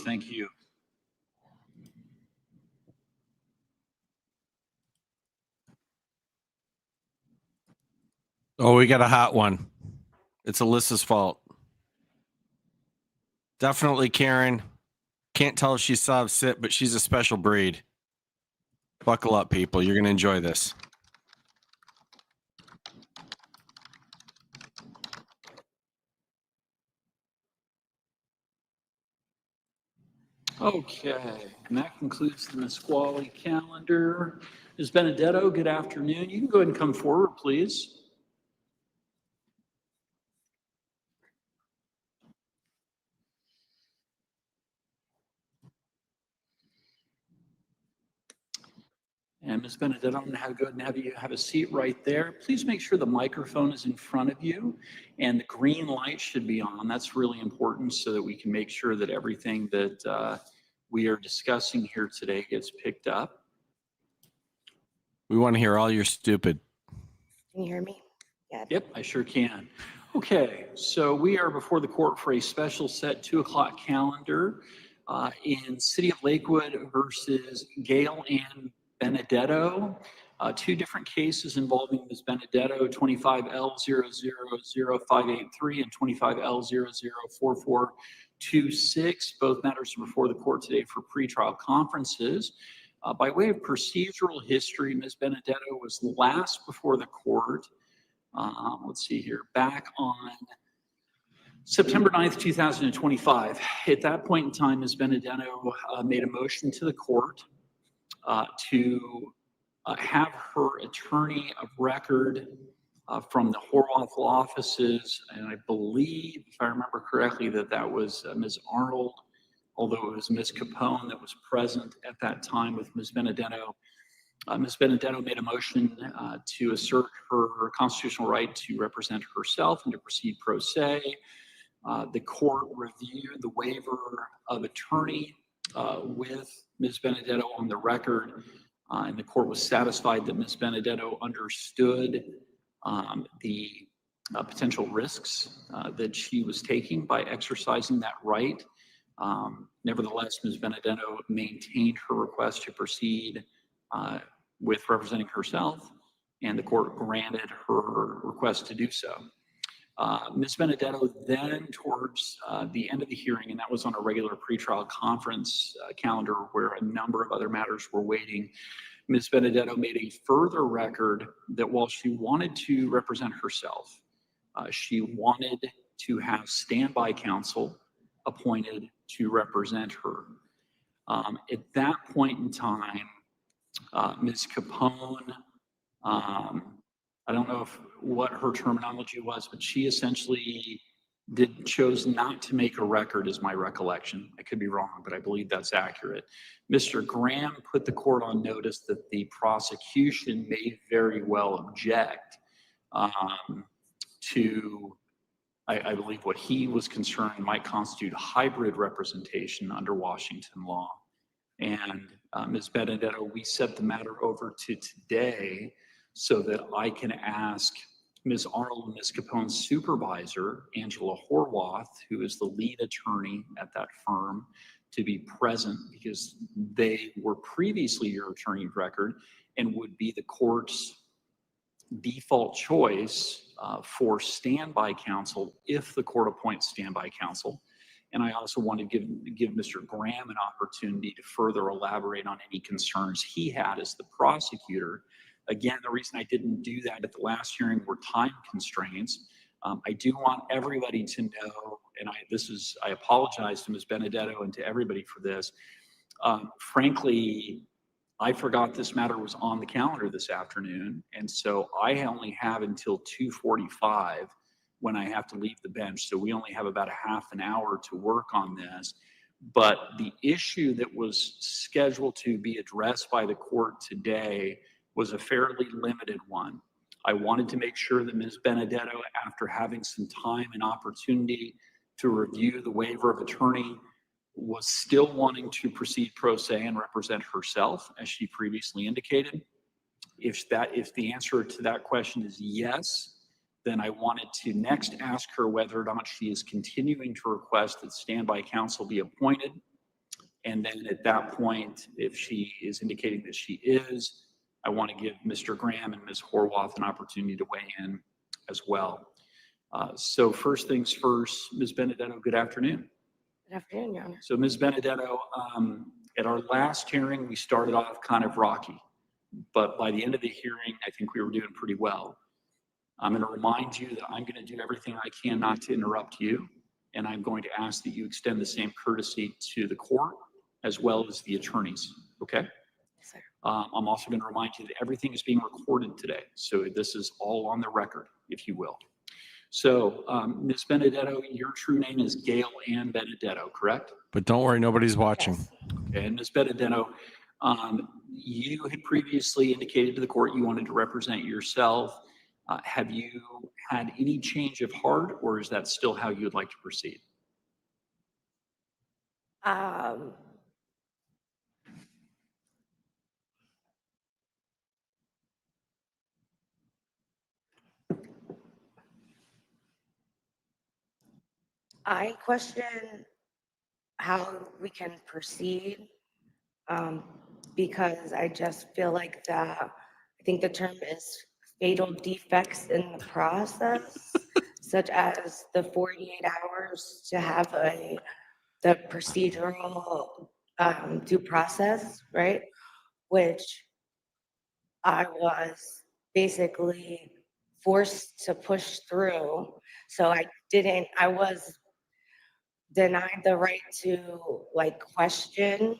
much. Thank you. Oh, we got a hot one. It's Alyssa's fault. Definitely Karen. Can't tell if she's SovCit, but she's a special breed. Buckle up, people. You're going to enjoy this. Okay, and that concludes the Nisqually calendar. Ms. Benedetto, good afternoon. You can go ahead and come forward, please. And Ms. Benedetto, I'm going to go ahead and have you have a seat right there. Please make sure the microphone is in front of you and the green light should be on. That's really important so that we can make sure that everything that we are discussing here today gets picked up. We want to hear all your stupid. Can you hear me? Yeah. Yep, I sure can. Okay, so we are before the court for a special set 2 o'clock calendar in City of Lakewood versus Gail Ann Benedetto. 2 different cases involving Ms. Benedetto, 25L000583 and 25L004426. Both matters are before the court today for pretrial conferences. By way of procedural history, Ms. Benedetto was last before the court, let's see here, back on September 9th, 2025. At that point in time, Ms. Benedetto made a motion to the court to have her attorney of record from the Horwath offices, and I believe, if I remember correctly, that was Ms. Arnold, although it was Ms. Capone that was present at that time with Ms. Benedetto. Ms. Benedetto made a motion to assert her constitutional right to represent herself and to proceed pro se. The court reviewed the waiver of attorney with Ms. Benedetto on the record, and the court was satisfied that Ms. Benedetto understood the potential risks that she was taking by exercising that right. Nevertheless, Ms. Benedetto maintained her request to proceed with representing herself, and the court granted her request to do so. Ms. Benedetto then, towards the end of the hearing, and that was on a regular pretrial conference calendar where a number of other matters were waiting, Ms. Benedetto made a further record that while she wanted to represent herself, she wanted to have standby counsel appointed to represent her. At that point in time, Ms. Capone, I don't know what her terminology was, but she essentially chose not to make a record, is my recollection. I could be wrong, but I believe that's accurate. Mr. Graham put the court on notice that the prosecution may very well object to, I believe, what he was concerned might constitute hybrid representation under Washington law. And Ms. Benedetto, we set the matter over to today so that I can ask Ms. Arnold and Ms. Capone's supervisor, Angela Horwath, who is the lead attorney at that firm, to be present because they were previously your attorney of record and would be the court's default choice for standby counsel if the court appoints standby counsel. And I also want to give Mr. Graham an opportunity to further elaborate on any concerns he had as the prosecutor. Again, the reason I didn't do that at the last hearing were time constraints. I do want everybody to know, and I apologize to Ms. Benedetto and to everybody for this. Frankly, I forgot this matter was on the calendar this afternoon, and so I only have until 2:45 when I have to leave the bench. So we only have about a half an hour to work on this. But the issue that was scheduled to be addressed by the court today was a fairly limited one. I wanted to make sure that Ms. Benedetto, after having some time and opportunity to review the waiver of attorney, was still wanting to proceed pro se and represent herself, as she previously indicated. If the answer to that question is yes, then I wanted to next ask her whether or not she is continuing to request that standby counsel be appointed. And then at that point, if she is indicating that she is, I want to give Mr. Graham and Ms. Horwath an opportunity to weigh in as well. So first things first, Ms. Benedetto, good afternoon. Good afternoon, Your Honor. So Ms. Benedetto, at our last hearing, we started off kind of rocky, but by the end of the hearing, I think we were doing pretty well. I'm going to remind you that I'm going to do everything I can not to interrupt you, and I'm going to ask that you extend the same courtesy to the court as well as the attorneys, okay? Yes, sir. I'm also going to remind you that everything is being recorded today, so this is all on the record, if you will. So, Ms. Benedetto, your true name is Gail Ann Benedetto, correct? But don't worry, nobody's watching. Yes. Okay, and Ms. Benedetto, you had previously indicated to the court you wanted to represent yourself. Have you had any change of heart, or is that still how you would like to proceed? I question how we can proceed because I just feel like I think the term is fatal defects in the process, such as the 48 hours to have the procedural due process, right? Which I was basically forced to push through. So I was denied the right to like question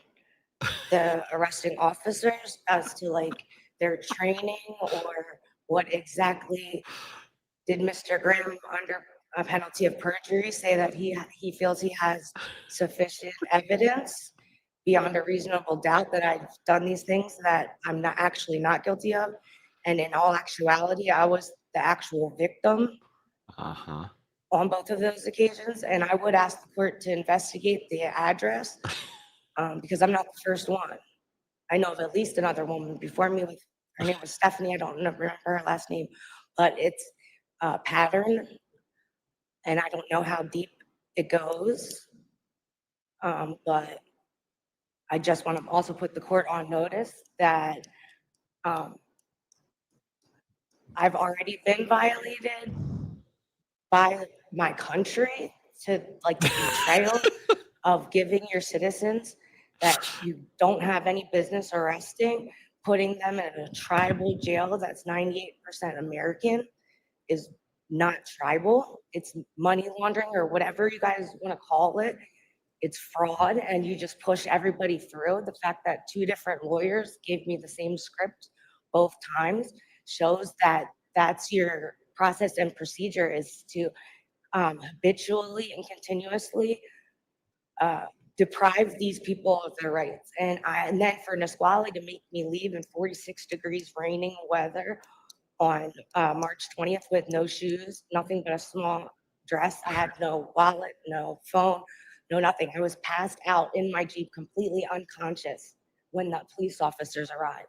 the arresting officers as to like their training or what exactly did Mr. Graham, under a penalty of perjury, say that he feels he has sufficient evidence beyond a reasonable doubt that I've done these things that I'm not guilty of. And in all actuality, I was the actual victim Uh-huh. on both of those occasions. And I would ask the court to investigate the address because I'm not the first one. I know of at least another woman before me with, her name was Stephanie. I don't remember her last name, but it's a pattern. And I don't know how deep it goes. But I just want to also put the court on notice that I've already been violated by my country to like the betrayal of giving your citizens that you don't have any business arresting, putting them in a tribal jail that's 98% American is not tribal. It's money laundering or whatever you guys want to call it. It's fraud, and you just push everybody through. The fact that 2 different lawyers gave me the same script both times shows that that's your process and procedure, is to habitually and continuously deprive these people of their rights. And then for Nisqually to make me leave in 46 degrees raining weather on March 20th with no shoes, nothing but a small dress. I had no wallet, no phone, no nothing. I was passed out in my Jeep, completely unconscious when the police officers arrived.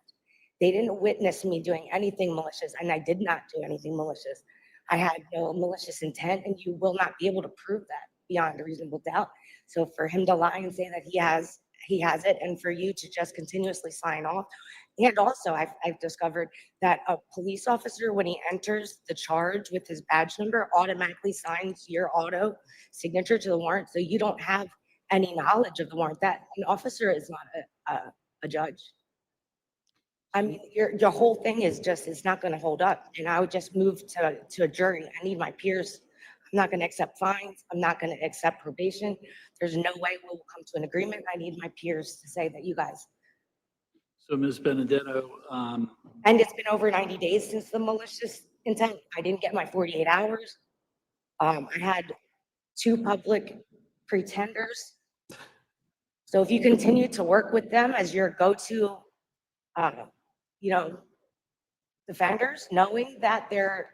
They didn't witness me doing anything malicious, and I did not do anything malicious. I had no malicious intent, and you will not be able to prove that beyond a reasonable doubt. So for him to lie and say that he has it, and for you to just continuously sign off. And also, I've discovered that a police officer, when he enters the charge with his badge number, automatically signs your auto signature to the warrant, so you don't have any knowledge of the warrant. That an officer is not a judge. I mean, your whole thing is just, it's not going to hold up. And I would just move to a jury. I need my peers. I'm not going to accept fines. I'm not going to accept probation. There's no way we'll come to an agreement. I need my peers to say that you guys. So, Ms. Benedetto, And it's been over 90 days since the malicious intent. I didn't get my 48 hours. I had 2 public pretenders. So if you continue to work with them as your go-to, defenders, knowing that they're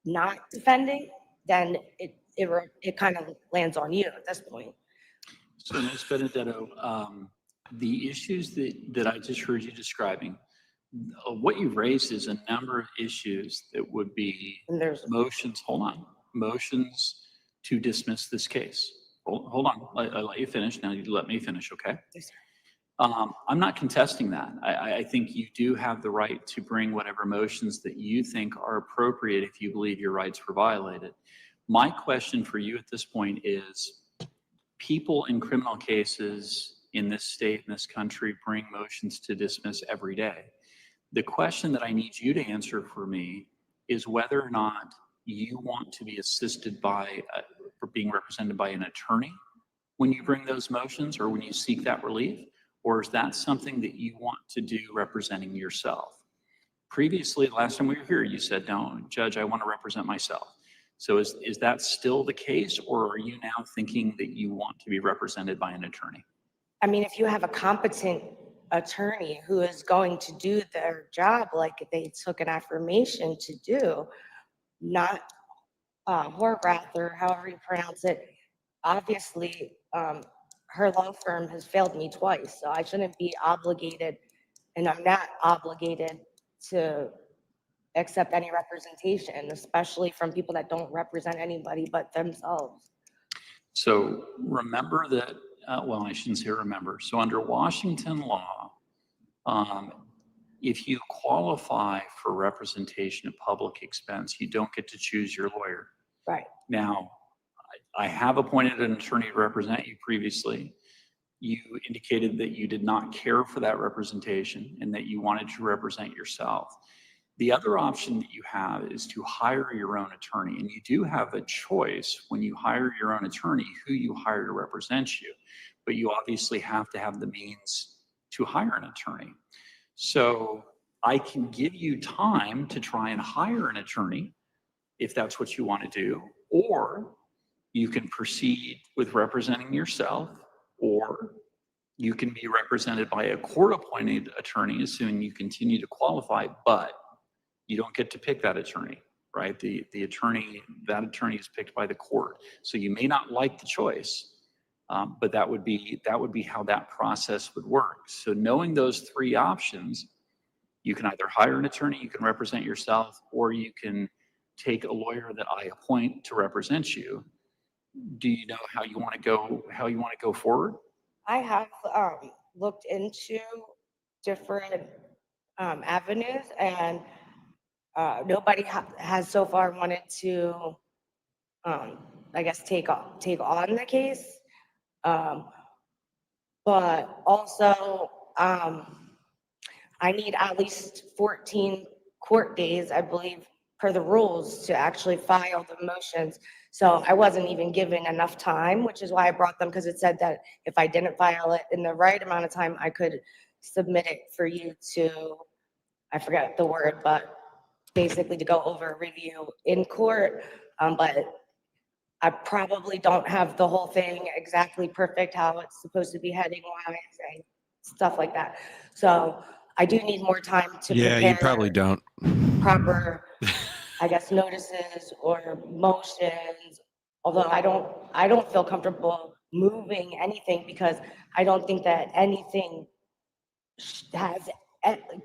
not defending, then it kind of lands on you at this point. so Ms. Benedetto, the issues that I just heard you describing, what you've raised is a number of issues that would be And there's motions to dismiss this case. Hold on, I let you finish. Now you let me finish, okay? Yes, sir. I'm not contesting that. I think you do have the right to bring whatever motions that you think are appropriate if you believe your rights were violated. My question for you at this point is, people in criminal cases in this state, in this country, bring motions to dismiss every day. The question that I need you to answer for me is whether or not you want to be assisted by, or being represented by an attorney when you bring those motions or when you seek that relief, or is that something that you want to do representing yourself? Previously, last time we were here, you said, no, Judge, I want to represent myself. So is that still the case, or are you now thinking that you want to be represented by an attorney? I mean, if you have a competent attorney who is going to do their job like they took an affirmation to do, not Horvath or however you pronounce it, obviously her law firm has failed me twice, so I shouldn't be obligated, and I'm not obligated to accept any representation, especially from people that don't represent anybody but themselves. So remember that, well, I shouldn't say remember. So under Washington law, if you qualify for representation at public expense, you don't get to choose your lawyer. Right. Now, I have appointed an attorney to represent you previously. You indicated that you did not care for that representation and that you wanted to represent yourself. The other option that you have is to hire your own attorney, and you do have a choice when you hire your own attorney who you hire to represent you, but you obviously have to have the means to hire an attorney. So I can give you time to try and hire an attorney if that's what you want to do, or you can proceed with representing yourself, or you can be represented by a court-appointed attorney assuming you continue to qualify, but you don't get to pick that attorney, right? That attorney is picked by the court. So you may not like the choice, but that would be how that process would work. So knowing those three options, you can either hire an attorney, you can represent yourself, or you can take a lawyer that I appoint to represent you. Do you know how you want to go forward? I have looked into different avenues, and nobody has so far wanted to, I guess, take on the case. But also, I need at least 14 court days, I believe, per the rules to actually file the motions. So I wasn't even given enough time, which is why I brought them, because it said that if I didn't file it in the right amount of time, I could submit it for you to, I forget the word, but basically to go over a review in court. But I probably don't have the whole thing exactly perfect, how it's supposed to be heading wise and stuff like that. So I do need more time to Yeah, prepare you probably don't. proper, I guess, notices or motions. Although I don't feel comfortable moving anything, because I don't think that anything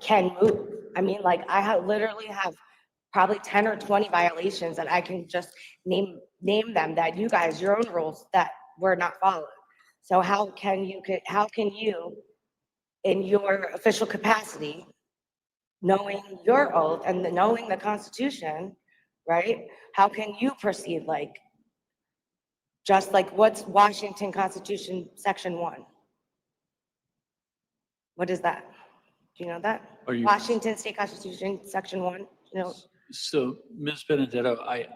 can move. I mean, like, literally have probably 10 or 20 violations that I can just name them, that you guys, your own rules, that were not followed. So how can you, in your official capacity, knowing your oath and knowing the Constitution, right? How can you proceed just like what's Washington Constitution Section 1? What is that? Do you know that? Washington State Constitution Section 1, you know? So, Ms. Benedetto, I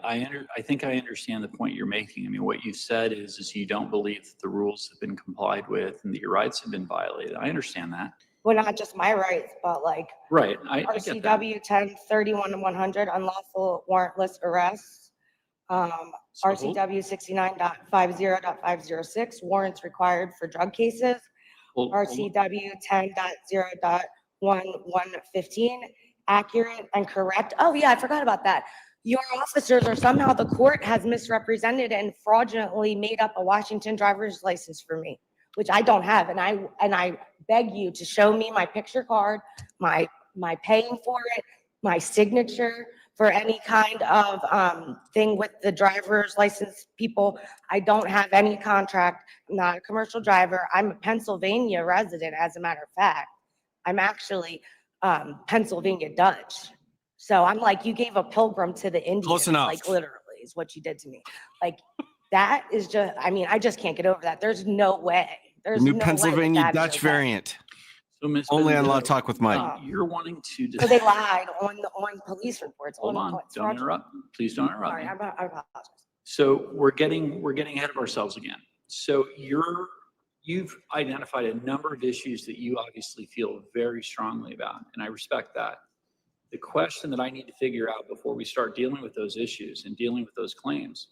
think I understand the point you're making. I mean, what you said is you don't believe that the rules have been complied with and that your rights have been violated. I understand that. Well, not just my rights, but like right. I get that. RCW 1031-100, unlawful warrantless arrests. RCW 69.50.506, warrants required for drug cases. RCW 10.0.1115, accurate and correct. Oh yeah, I forgot about that. Your officers, or somehow the court has misrepresented and fraudulently made up a Washington driver's license for me, which I don't have. And I beg you to show me my picture card, my paying for it, my signature for any kind of thing with the driver's license people. I don't have any contract. I'm not a commercial driver. I'm a Pennsylvania resident, as a matter of fact. I'm actually Pennsylvania Dutch. So I'm like, you gave a pilgrim to the Indians. Close enough. Like literally is what you did to me. Like that is just, I mean, I just can't get over that. There's no way. There's New no way Pennsylvania that is Dutch okay. variant. So Ms. Only on Law Benedetto, Talk with Mike. you're wanting to. So they lied on police reports. Hold on, It's don't fraudulent. interrupt. Please don't interrupt Sorry, me. I apologize. So we're getting ahead of ourselves again. So you've identified a number of issues that you obviously feel very strongly about, and I respect that. The question that I need to figure out before we start dealing with those issues and dealing with those claims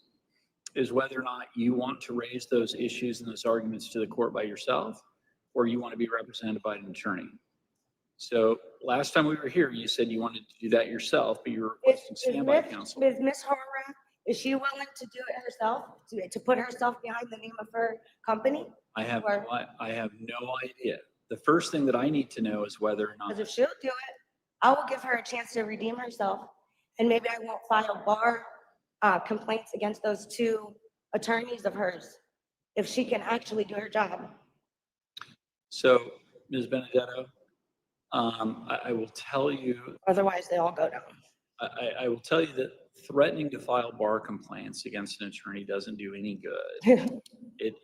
is whether or not you want to raise those issues and those arguments to the court by yourself, or you want to be represented by an attorney. So last time we were here, you said you wanted to do that yourself, but you were requesting standby counsel. Is Ms. Horvath, is she willing to do it herself, to put herself behind the name of her company? I have no idea. The first thing that I need to know is whether or not. Because if she'll do it, I will give her a chance to redeem herself, and maybe I won't file bar complaints against those two attorneys of hers, if she can actually do her job. So, Ms. Benedetto, I will tell you. Otherwise, they all go down. I will tell you that threatening to file bar complaints against an attorney doesn't do any good.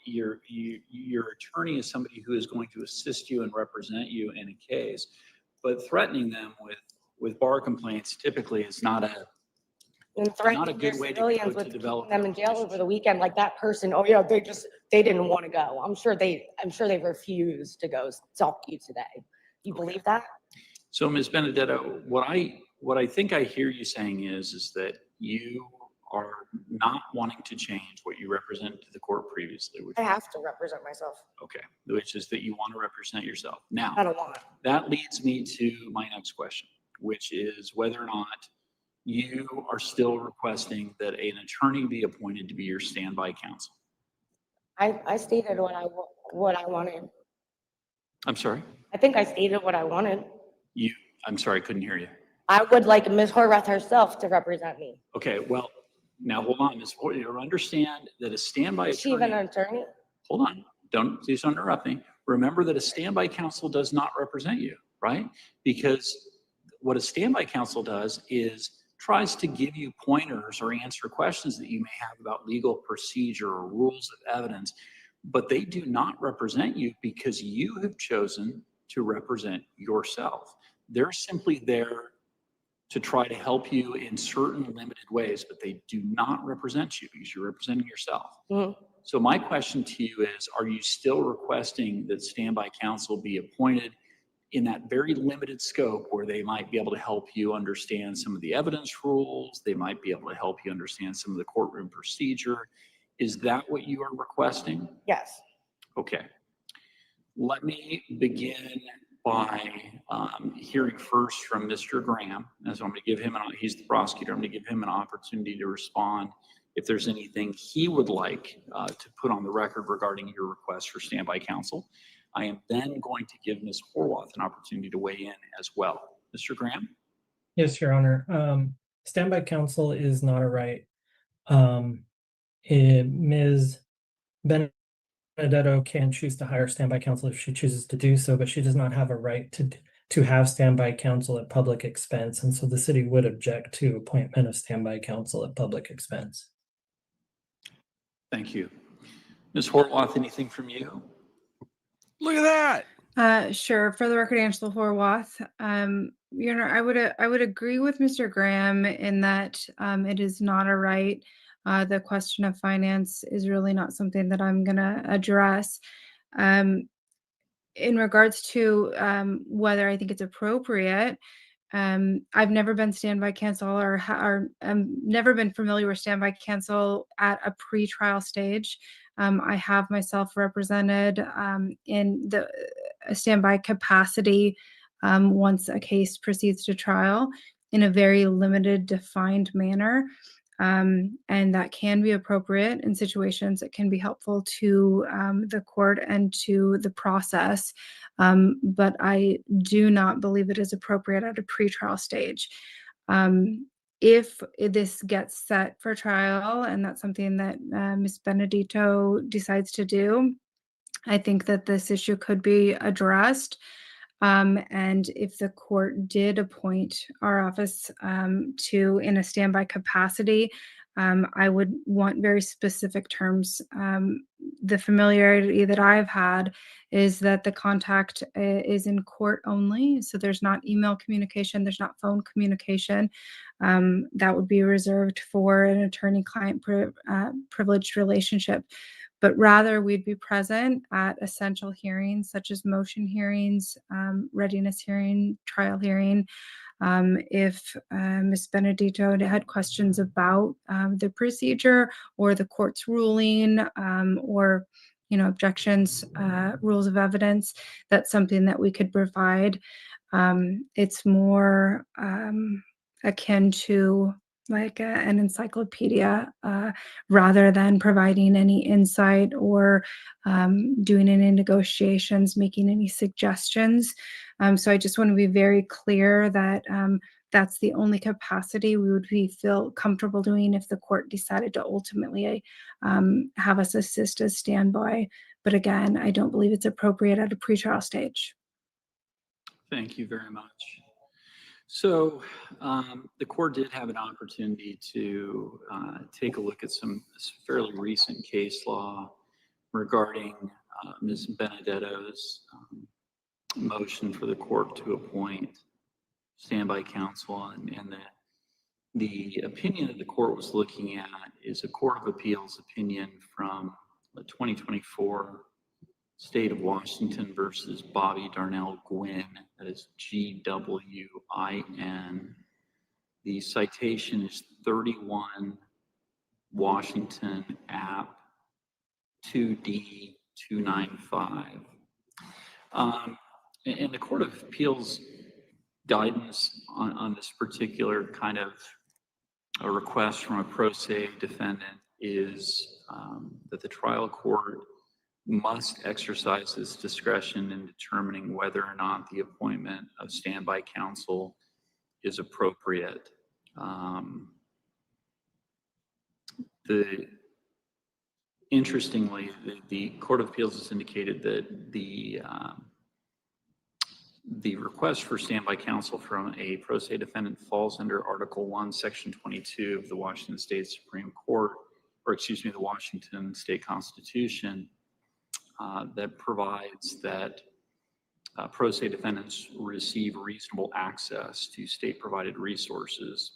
Your attorney is somebody who is going to assist you and represent you in a case, but threatening them with bar complaints typically is not a good way to develop them in jail over the weekend. Like that person, oh yeah, they didn't want to go. I'm sure they refused to go talk to you today. You believe that? So, Ms. Benedetto, what I think I hear you saying is that you are not wanting to change what you represented to the court previously. I have to represent myself. Okay, which is that you want to represent yourself. Now, I don't want. That leads me to my next question, which is whether or not you are still requesting that an attorney be appointed to be your standby counsel. I stated what I wanted. I'm sorry? I think I stated what I wanted. I'm sorry, I couldn't hear you. I would like Ms. Horvath herself to represent me. Okay, well, now hold on, Ms. Horvath, you understand that a standby Is she even attorney. an attorney? Hold on, please don't interrupt me. Remember that a standby counsel does not represent you, right? Because what a standby counsel does is tries to give you pointers or answer questions that you may have about legal procedure or rules of evidence, but they do not represent you because you have chosen to represent yourself. They're simply there to try to help you in certain limited ways, but they do not represent you because you're representing yourself. Mm-hmm. So my question to you is, are you still requesting that standby counsel be appointed in that very limited scope where they might be able to help you understand some of the evidence rules? They might be able to help you understand some of the courtroom procedure. Is that what you are requesting? Yes. Okay. Let me begin by hearing first from Mr. Graham. And so I'm going to give him, he's the prosecutor, I'm going to give him an opportunity to respond if there's anything he would like to put on the record regarding your request for standby counsel. I am then going to give Ms. Horvath an opportunity to weigh in as well. Mr. Graham? Yes, Your Honor. Standby counsel is not a right. Ms. Benedetto can choose to hire standby counsel if she chooses to do so, but she does not have a right to have standby counsel at public expense. And so the city would object to appointment of standby counsel at public expense. Thank you. Ms. Horvath, anything from you? Look at that. Sure. For the record, Angela Horwath, Your Honor, I would agree with Mr. Graham in that it is not a right. The question of finance is really not something that I'm going to address. In regards to whether I think it's appropriate, I've never been standby counsel or never been familiar with standby counsel at a pre-trial stage. I have myself represented in a standby capacity once a case proceeds to trial in a very limited, defined manner. And that can be appropriate in situations that can be helpful to the court and to the process. But I do not believe it is appropriate at a pretrial stage. if this gets set for trial, and that's something that Ms. Benedito decides to do, I think that this issue could be addressed. And if the court did appoint our office in a standby capacity, I would want very specific terms. The familiarity that I've had is that the contact is in court only. So there's not email communication, there's not phone communication. That would be reserved for an attorney-client privileged relationship. But rather we'd be present at essential hearings such as motion hearings, readiness hearing, trial hearing. If Ms. Benedito had questions about the procedure or the court's ruling, or objections, rules of evidence, that's something that we could provide. It's more akin to like an encyclopedia, rather than providing any insight or doing any negotiations, making any suggestions. So I just want to be very clear that that's the only capacity we would feel comfortable doing if the court decided to ultimately have us assist as standby. But again, I don't believe it's appropriate at a pretrial stage. Thank you very much. So the court did have an opportunity to take a look at some fairly recent case law regarding Ms. Benedetto's motion for the court to appoint standby counsel, and the opinion that the court was looking at is a Court of Appeals opinion from the 2024 State of Washington versus Bobby Darnell Gwynn. That is GWIN. The citation is 31 Washington App 2D295. And the Court of Appeals guidance on this particular kind of a request from a pro se defendant is that the trial court must exercise its discretion in determining whether or not the appointment of standby counsel is appropriate. Interestingly, the Court of Appeals has indicated that the request for standby counsel from a pro se defendant falls under Article 1, Section 22 of the Washington State Supreme Court, the Washington State Constitution, that provides that pro se defendants receive reasonable access to state-provided resources,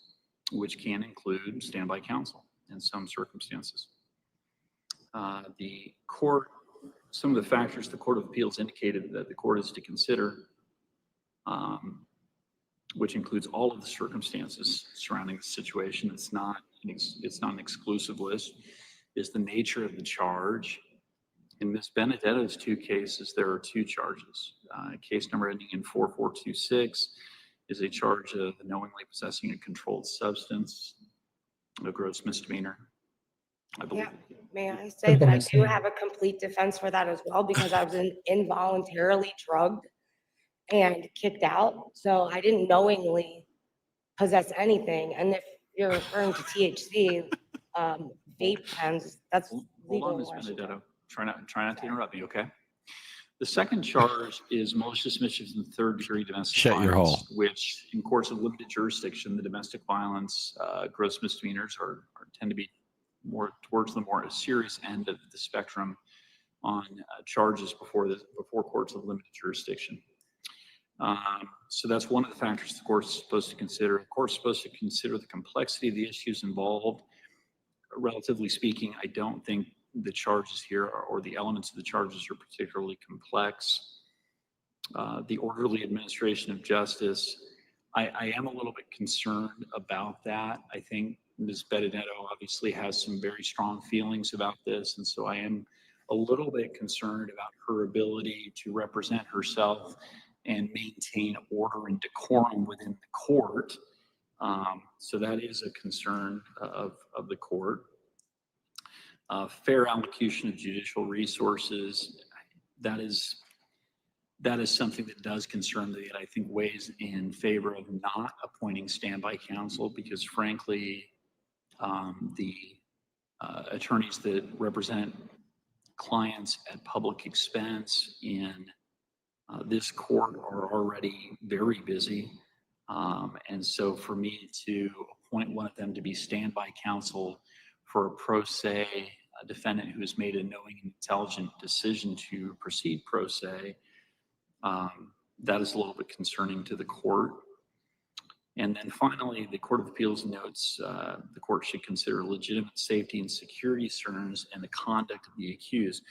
which can include standby counsel in some circumstances. Some of the factors the Court of Appeals indicated that the court is to consider, which includes all of the circumstances surrounding the situation. It's not an exclusive list, is the nature of the charge. In Ms. Benedetto's two cases, there are two charges. Case number ending in 4426 is a charge of knowingly possessing a controlled substance, a gross misdemeanor, I believe. Yeah. May I say that I do have a complete defense for that as well, because I was involuntarily drugged and kicked out. So I didn't knowingly possess anything. And if you're referring to THC, vape pens, that's legal. Hold on, Ms. Benedetto. Try not to interrupt me, okay? The second charge is malicious mischief in the third degree domestic Shut violence, your hole. which in courts of limited jurisdiction, the domestic violence gross misdemeanors tend to be more towards the more serious end of the spectrum on charges before courts of limited jurisdiction. So that's one of the factors the court's supposed to consider. The court's supposed to consider the complexity of the issues involved. Relatively speaking, I don't think the charges here or the elements of the charges are particularly complex. The orderly administration of justice, I am a little bit concerned about that. I think Ms. Benedetto obviously has some very strong feelings about this, and so I am a little bit concerned about her ability to represent herself and maintain order and decorum within the court. So that is a concern of the court. Fair allocation of judicial resources, that is that is something that does concern me, that I think weighs in favor of not appointing standby counsel, because frankly, the attorneys that represent clients at public expense in this court are already very busy. And so for me to appoint one of them to be standby counsel for a pro se defendant who has made a knowing and intelligent decision to proceed pro se, that is a little bit concerning to the court. And then finally, the Court of Appeals notes the court should consider legitimate safety and security concerns and the conduct of the accused.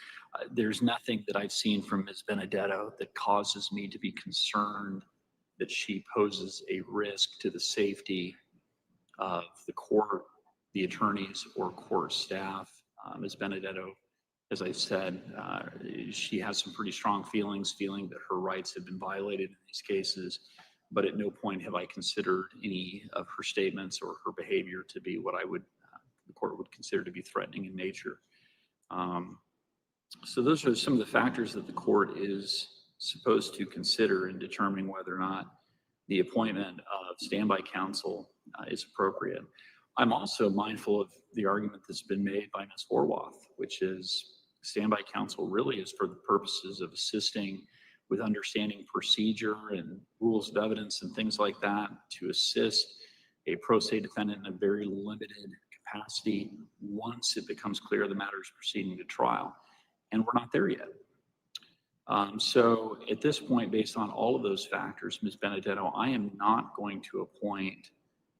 There's nothing that I've seen from Ms. Benedetto that causes me to be concerned that she poses a risk to the safety of the court, the attorneys, or court staff. Ms. Benedetto, as I said, she has some pretty strong feeling that her rights have been violated in these cases, but at no point have I considered any of her statements or her behavior to be what the court would consider to be threatening in nature. So those are some of the factors that the court is supposed to consider in determining whether or not the appointment of standby counsel is appropriate. I'm also mindful of the argument that's been made by Ms. Horwath, which is standby counsel really is for the purposes of assisting with understanding procedure and rules of evidence and things like that, to assist a pro se defendant in a very limited capacity once it becomes clear the matter is proceeding to trial. And we're not there yet. So at this point, based on all of those factors, Ms. Benedetto, I am not going to appoint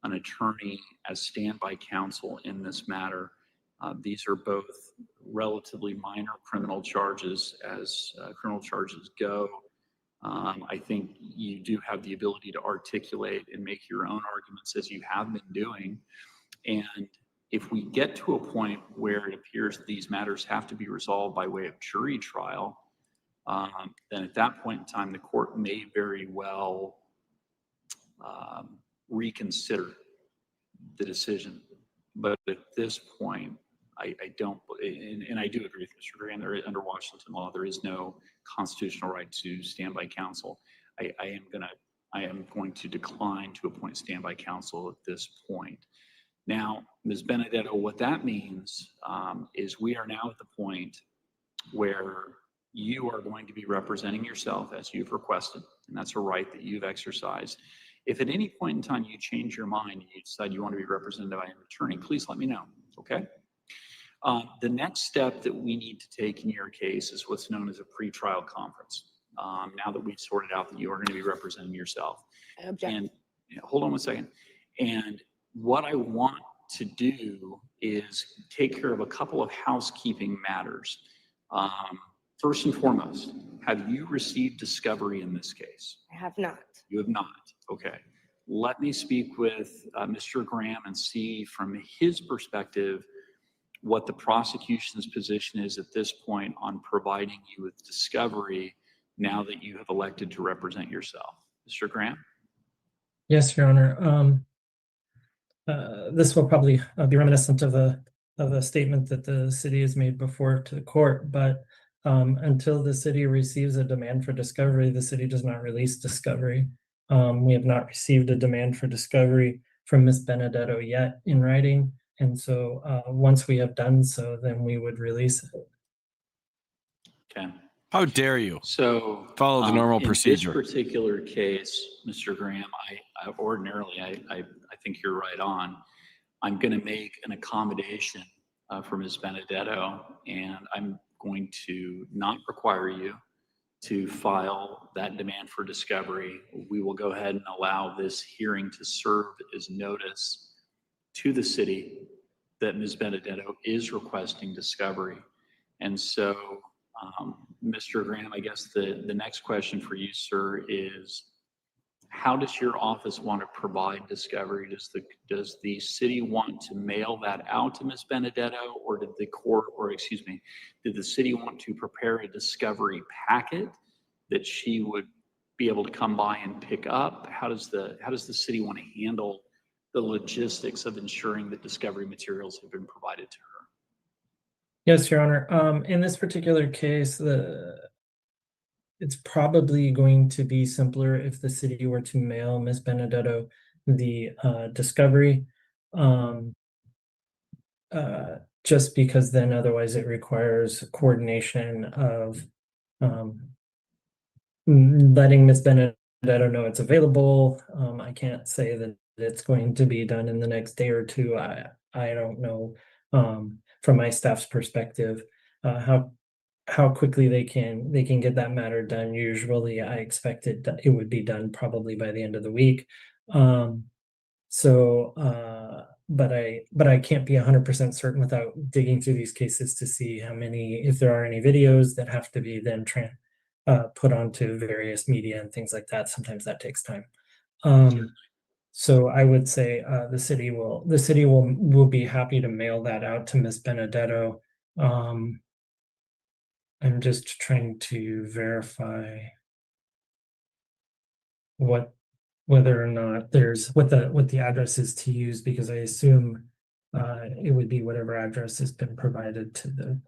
an attorney as standby counsel in this matter. These are both relatively minor criminal charges as criminal charges go. I think you do have the ability to articulate and make your own arguments as you have been doing. And if we get to a point where it appears that these matters have to be resolved by way of jury trial, then at that point in time, the court may very well reconsider the decision. But at this point, I don't, and I do agree with Mr. Graham, under Washington law, there is no constitutional right to standby counsel. I am going to decline to appoint standby counsel at this point. Now, Ms. Benedetto, what that means is we are now at the point where you are going to be representing yourself as you've requested, and that's a right that you've exercised. If at any point in time you change your mind and you decide you want to be represented by an attorney, please let me know, okay? The next step that we need to take in your case is what's known as a pretrial conference. Now that we've sorted out that you are going to be representing yourself. And hold on one second. And what I want to do is take care of a couple of housekeeping matters. First and foremost, have you received discovery in this case? I have not. You have not. Okay. Let me speak with Mr. Graham and see from his perspective what the prosecution's position is at this point on providing you with discovery now that you have elected to represent yourself. Mr. Graham? Yes, Your Honor. This will probably be reminiscent of a statement that the city has made before to the court, but until the city receives a demand for discovery, the city does not release discovery. We have not received a demand for discovery from Ms. Benedetto yet in writing, and so once we have done so, then we would release it. Okay. How dare you? So follow the normal procedure. In this particular case, Mr. Graham, I ordinarily, I think you're right on. I'm going to make an accommodation for Ms. Benedetto, and I'm going to not require you to file that demand for discovery. We will go ahead and allow this hearing to serve as notice to the city that Ms. Benedetto is requesting discovery. And so, Mr. Graham, I guess the next question for you, sir, is how does your office want to provide discovery? Does the city want to mail that out to Ms. Benedetto, or did the city want to prepare a discovery packet that she would be able to come by and pick up? How does the city want to handle the logistics of ensuring that discovery materials have been provided to her? Yes, Your Honor. In this particular case, it's probably going to be simpler if the city were to mail Ms. Benedetto the discovery. Just because then otherwise it requires coordination of letting Ms. Benedetto know it's available. I can't say that it's going to be done in the next day or two. I don't know from my staff's perspective how quickly they can get that matter done. Usually I expected that it would be done probably by the end of the week. But I can't be 100% certain without digging through these cases to see if there are any videos that have to be then put onto various media and things like that. Sometimes that takes time. So I would say the city will be happy to mail that out to Ms. Benedetto. I'm just trying to verify whether or not there's what the address is to use, because I assume it would be whatever address has been provided to the.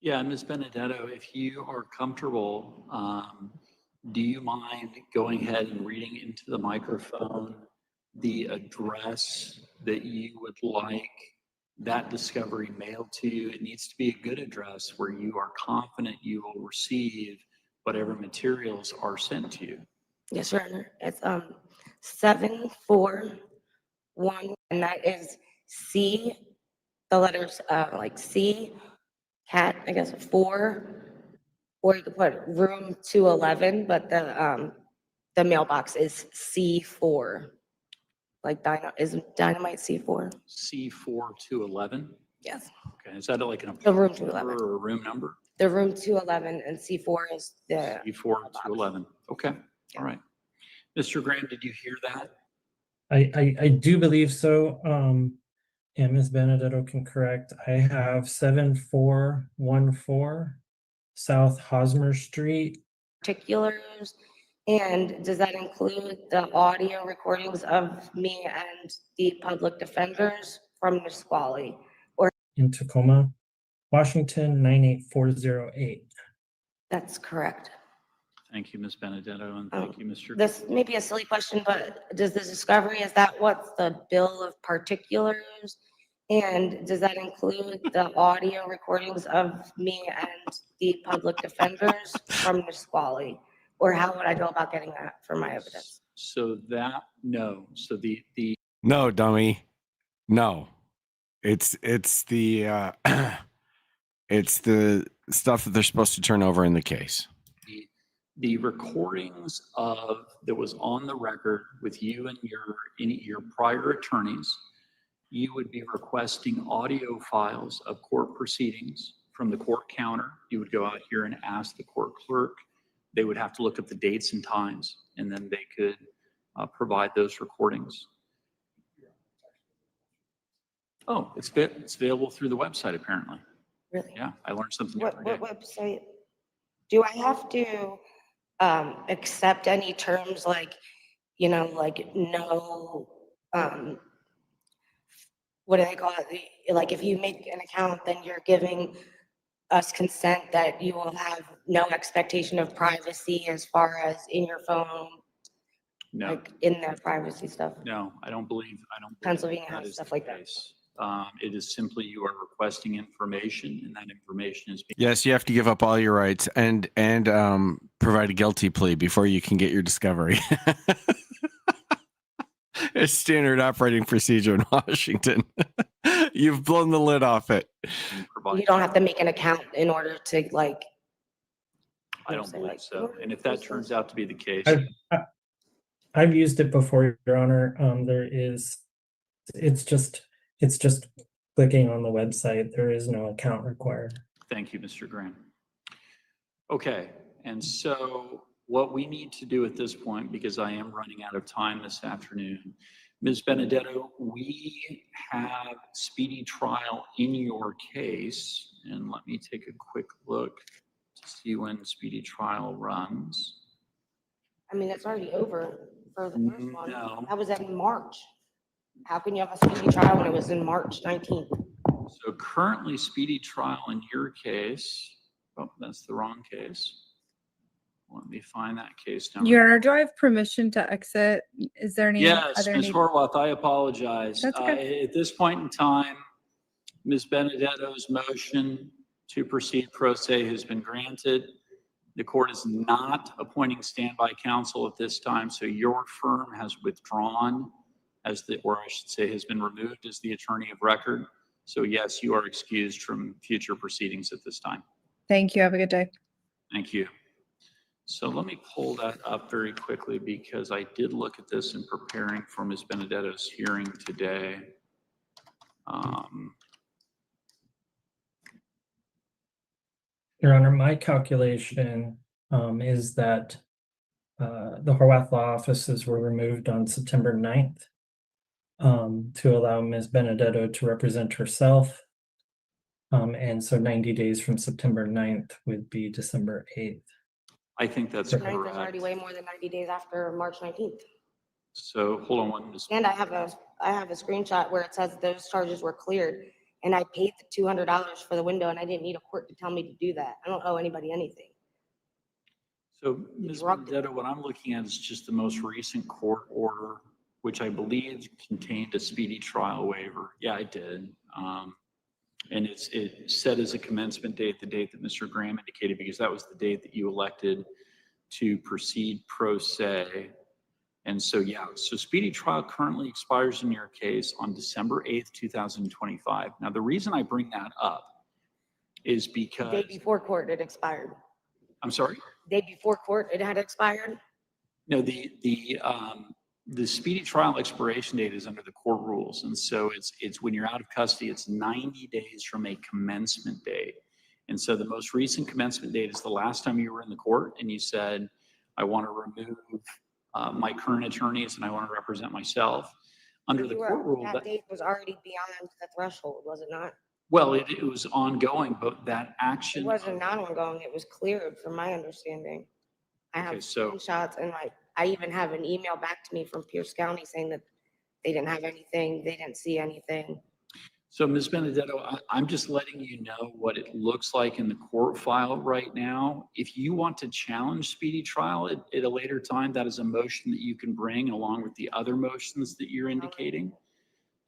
Yeah, Ms. Benedetto, if you are comfortable, do you mind going ahead and reading into the microphone the address that you would like that discovery mailed to you? It needs to be a good address where you are confident you will receive whatever materials are sent to you. Yes, Your Honor. It's 741, and that is C, the letters like C, cat, I guess 4, or you could put room 211, but the mailbox is C4. Like dynamite C4. C4 to 11? Yes. Okay, is that like an The room apartment 211. number or a room number? The room 211 and C4 is the. C4 to 11. Okay, all right. Mr. Graham, did you hear that? I do believe so. And Ms. Benedetto can correct. I have 7414 South Hosmer Street. Particulars, and does that include the audio recordings of me and the public defenders from Nisqually? In Tacoma, Washington 98408. That's correct. Thank you, Ms. Benedetto, and thank you, Mr. This may be a silly question, but does the discovery, is that what's the bill of particulars? And does that include the audio recordings of me and the public defenders from Nisqually? Or how would I go about getting that for my evidence? So no. So the No, dummy. No. It's the it's the stuff that they're supposed to turn over in the case. the recordings that was on the record with you and your prior attorneys, you would be requesting audio files of court proceedings from the court counter. You would go out here and ask the court clerk. They would have to look up the dates and times, and then they could provide those recordings. Oh, it's available through the website, apparently. Really? Yeah, I learned something What every day. website? Do I have to accept any terms like, like no, what do they call it? Like if you make an account, then you're giving us consent that you will have no expectation of privacy as far as in your phone, No, like in the privacy stuff. no, I don't believe Pennsylvania that has is stuff the like that. case. It is simply you are requesting information, and that information is being. Yes, you have to give up all your rights and provide a guilty plea before you can get your discovery. It's standard operating procedure in Washington. You've blown the lid off it. You don't have to make an account in order to like. I don't believe so. And if that turns out to be the case, I've used it before, Your Honor. It's just clicking on the website. There is no account required. thank you, Mr. Graham. Okay, and so what we need to do at this point, because I am running out of time this afternoon, Ms. Benedetto, we have speedy trial in your case, and let me take a quick look to see when speedy trial runs. I mean, it's already over for the first one. No. That was in March. How can you have a speedy trial when it was in March 19th? So currently speedy trial in your case, oh, that's the wrong case. me find that case number. Your Honor, do I have permission to exit? Is there any Yes, other Ms. need? Horwath, I apologize. That's okay. At this point in time, Ms. Benedetto's motion to proceed pro se has been granted. The court is not appointing standby counsel at this time, so your firm has withdrawn or I should say has been removed as the attorney of record. So yes, you are excused from future proceedings at this time. Thank you. Have a good day. Thank you. So let me pull that up very quickly because I did look at this in preparing for Ms. Benedetto's hearing today. Your Honor, my calculation is that the Horwath Law offices were removed on September 9th to allow Ms. Benedetto to represent herself. And so 90 days from September 9th would be December 8th. I think that's The 9th is already correct. way more than 90 days after March 19th. So hold on one. And I have a screenshot where it says those charges were cleared and I paid the $200 for the window and I didn't need a court to tell me to do that. I don't owe anybody anything. So Ms. Benedetto, what I'm looking at is just the most recent court order, which I believe contained a speedy trial waiver. Yeah, I did. And it said as a commencement date, the date that Mr. Graham indicated, because that was the date that you elected to proceed pro se. And so, yeah, so speedy trial currently expires in your case on December 8th, 2025. Now, the reason I bring that up is because The day before court, it expired. I'm sorry? Day before court, it had expired. No, the speedy trial expiration date is under the court rules. And so it's when you're out of custody, it's 90 days from a commencement date. And so the most recent commencement date is the last time you were in the court and you said, I want to remove my current attorneys and I want to represent myself. Under the court rule, That date was already beyond the threshold, was it not? well, it was ongoing, but that action. It wasn't not ongoing, it was cleared from my understanding. I have Okay, so- screenshots and I even have an email back to me from Pierce County saying that they didn't have anything, they didn't see anything. So Ms. Benedetto, I'm just letting you know what it looks like in the court file right now. If you want to challenge speedy trial at a later time, that is a motion that you can bring along with the other motions that you're indicating.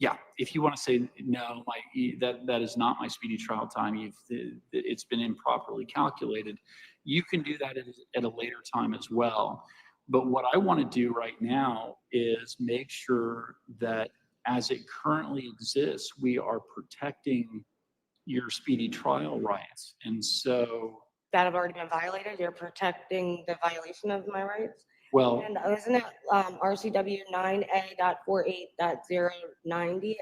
Yeah, if you want to say, no, that is not my speedy trial time, it's been improperly calculated, you can do that at a later time as well. But what I want to do right now is make sure that as it currently exists, we are protecting your speedy trial rights. And so, That have already been violated, you're protecting the violation of my rights? well, And isn't it RCW 9A.48.090 and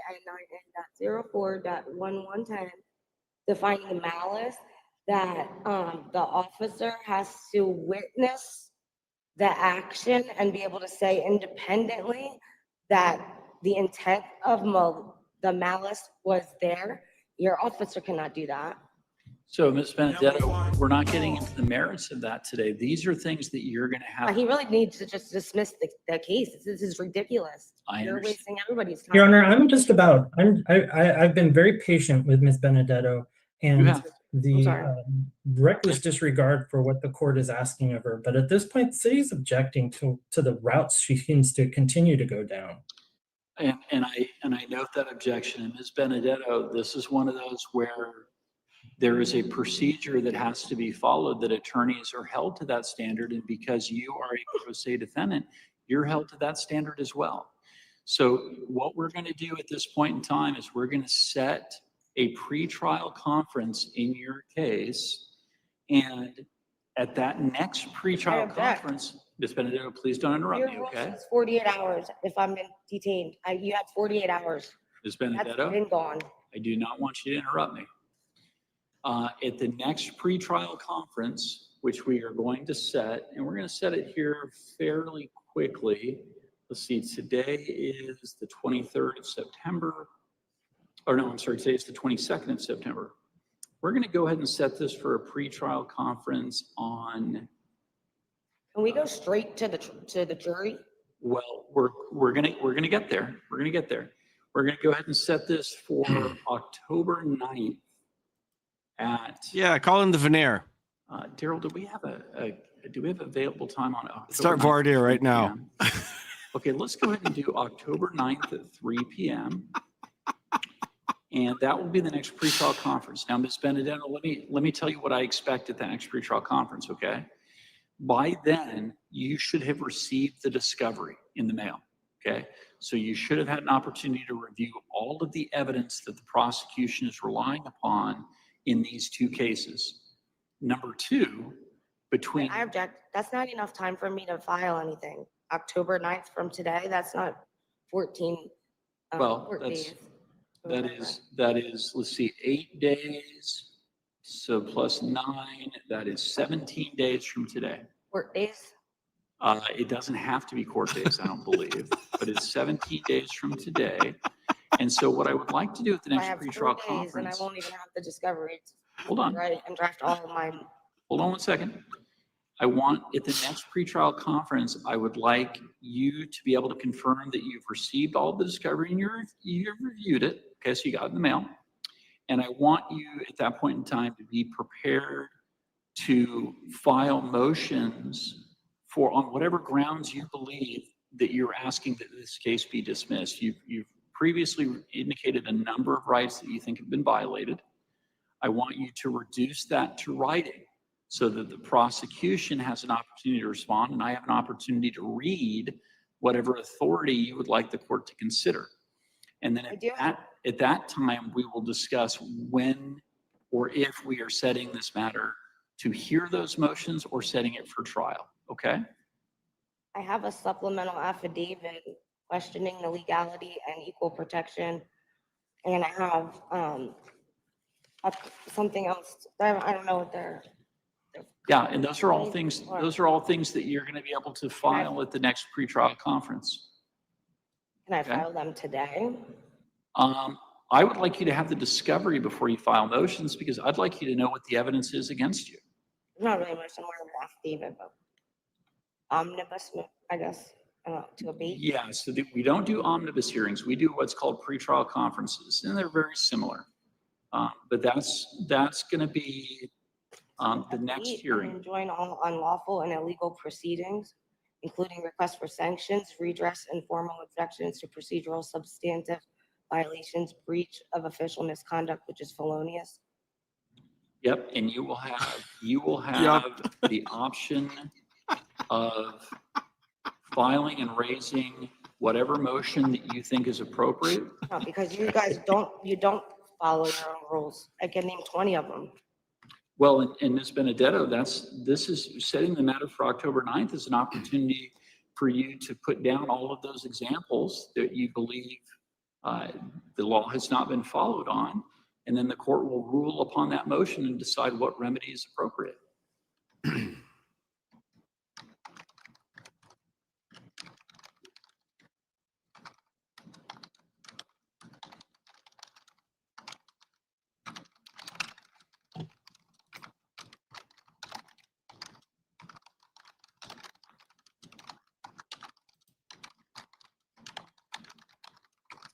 9A.04.1110 defining malice that the officer has to witness the action and be able to say independently that the intent of the malice was there? Your officer cannot do that. so Ms. Benedetto, we're not getting into the merits of that today. These are things that you're going to have. He really needs to just dismiss the case. This is ridiculous. I You're understand. wasting everybody's time. Your Honor, I've been very patient with Ms. Benedetto You and have. the sorry. reckless disregard for what the court is asking of her. But at this point, the city is objecting to the routes she seems to continue to go down. And I note that objection. And Ms. Benedetto, this is one of those where there is a procedure that has to be followed, that attorneys are held to that standard. And because you are a pro se defendant, you're held to that standard as well. So what we're going to do at this point in time is we're going to set a pretrial conference in your case. And at that next pretrial object. conference, Ms. Benedetto, please don't interrupt Your me, rule okay? says 48 hours if I'm been detained. You had 48 hours. Ms. That's Benedetto? been gone. I do not want you to interrupt me. At the next pretrial conference, which we are going to set, and we're going to set it here fairly quickly. Let's see, today is the 23rd of September. Or no, I'm sorry, today is the 22nd of September. We're going to go ahead and set this for a pretrial conference on, Can we go straight to the jury? well, we're gonna get there. We're gonna get there. We're gonna go ahead and set this for October 9th at, Yeah, call in the veneer. Daryl, do we have a do we have available time on October Start 9th Vardia at right 3 now. p.m.? Okay, let's go ahead and do October 9th at 3 p.m. And that will be the next pretrial conference. Now, Ms. Benedetto, let me tell you what I expect at the next pretrial conference, okay? By then, you should have received the discovery in the mail, okay? So you should have had an opportunity to review all of the evidence that the prosecution is relying upon in these two cases. Number two, between... I object. That's not enough time for me to file anything. October 9th from today, that's not 14 Well, court that's- days. That is, let's see, 8 days, so plus 9, that is 17 days from today. Court days? It doesn't have to be court days, I don't believe, but it's 17 days from today. And so what I would like to do at the I next have 4 pretrial days and I conference, won't even have the discovery. hold on, Right, and draft all of my, hold on one second. I want, at the next pretrial conference, I would like you to be able to confirm that you've received all the discovery and you've reviewed it. Okay, so you got it in the mail. And I want you at that point in time to be prepared to file motions for, on whatever grounds you believe that you're asking that this case be dismissed. You've previously indicated a number of rights that you think have been violated. I want you to reduce that to writing, so that the prosecution has an opportunity to respond and I have an opportunity to read whatever authority you would like the court to consider. And then at that time, we will discuss when or if we are setting this matter to hear those motions or setting it for trial, okay? I have a supplemental affidavit questioning the legality and equal protection. And I have something else. I don't know what they're. Yeah, and those are all things that you're going to be able to file at the next pretrial conference. Can I Okay. file them today? I would like you to have the discovery before you file motions because I'd like you to know what the evidence is against you. Not really much more of an affidavit, but omnibus, I guess, to a B. Yeah, so we don't do omnibus hearings. We do what's called pretrial conferences, and they're very similar. But that's going to be the next hearing. Join all unlawful and illegal proceedings, including requests for sanctions, redress, and formal objections to procedural substantive violations, breach of official misconduct, which is felonious. Yep, and you will have the option of filing and raising whatever motion that you think is appropriate. No, because you guys don't follow your own rules. I can name 20 of them. Well, and Ms. Benedetto, this is setting the matter for October 9th as an opportunity for you to put down all of those examples that you believe the law has not been followed on, and then the court will rule upon that motion and decide what remedy is appropriate.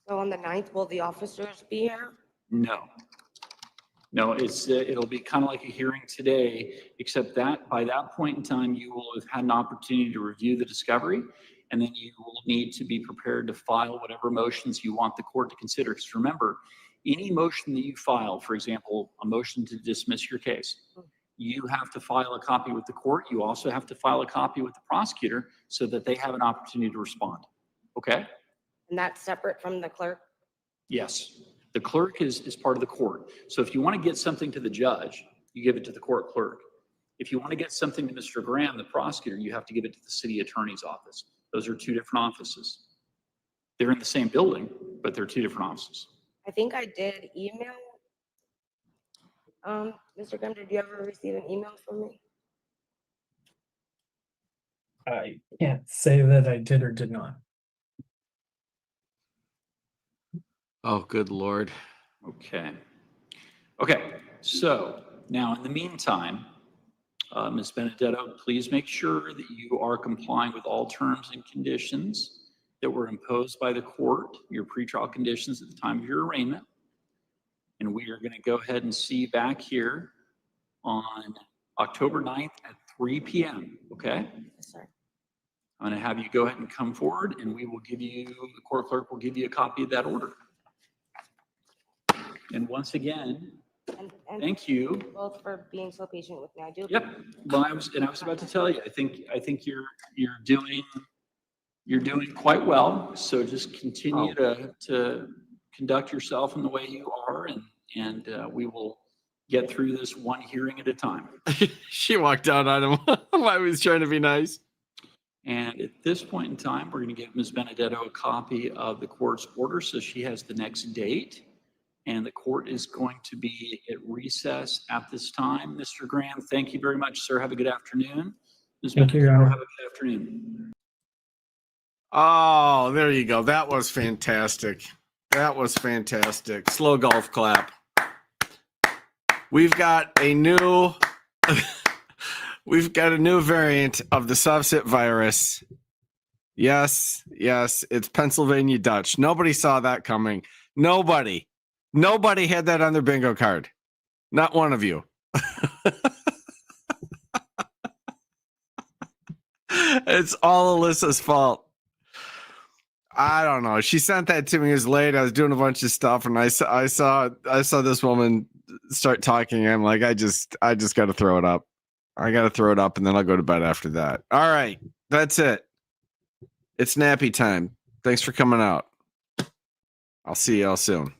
So on the 9th, will the officers be here? No, it'll be kind of like a hearing today, except that by that point in time, you will have had an opportunity to review the discovery, and then you will need to be prepared to file whatever motions you want the court to consider. Because remember, any motion that you file, for example, a motion to dismiss your case, you have to file a copy with the court. You also have to file a copy with the prosecutor so that they have an opportunity to respond. Okay? And that's separate from the clerk? Yes. The clerk is part of the court. So if you want to get something to the judge, you give it to the court clerk. If you want to get something to Mr. Graham, the prosecutor, you have to give it to the city attorney's office. Those are two different offices. They're in the same building, but they're two different offices. I think I did email. Mr. Graham, did you ever receive an email from me? I can't say that I did or did not. Oh, good Lord. Okay. Okay, so now in the meantime, Ms. Benedetto, please make sure that you are complying with all terms and conditions that were imposed by the court, your pretrial conditions at the time of your arraignment. And we are going to go ahead and see you back here on October 9th at 3 p.m., okay? Yes, sir. I'm going to have you go ahead and come forward, and we will give you, the court clerk will give you a copy of that order. And once again, And thank you. both for being so patient with me. I do. Yep. Well, I was about to tell you, I think you're doing quite well. So just continue to conduct yourself in the way you are, and we will get through this one hearing at a time. She walked out on him while I was trying to be nice. And at this point in time, we're going to give Ms. Benedetto a copy of the court's order, so she has the next date. And the court is going to be at recess at this time. Mr. Graham, thank you very much, sir. Have a good afternoon. Ms. Thank you, Your Benedetto, Honor. have a good afternoon. Oh, there you go. That was fantastic. That was fantastic. Slow golf clap. We've got a new variant of the SovCit virus. Yes, it's Pennsylvania Dutch. Nobody saw that coming. Nobody had that on their bingo card. Not one of you. It's all Alyssa's fault. I don't know. She sent that to me. It was late. I was doing a bunch of stuff, and I saw this woman start talking. I'm like, I just got to throw it up. I got to throw it up, and then I'll go to bed after that. All right, that's it. It's nappy time. Thanks for coming out. I'll see y'all soon.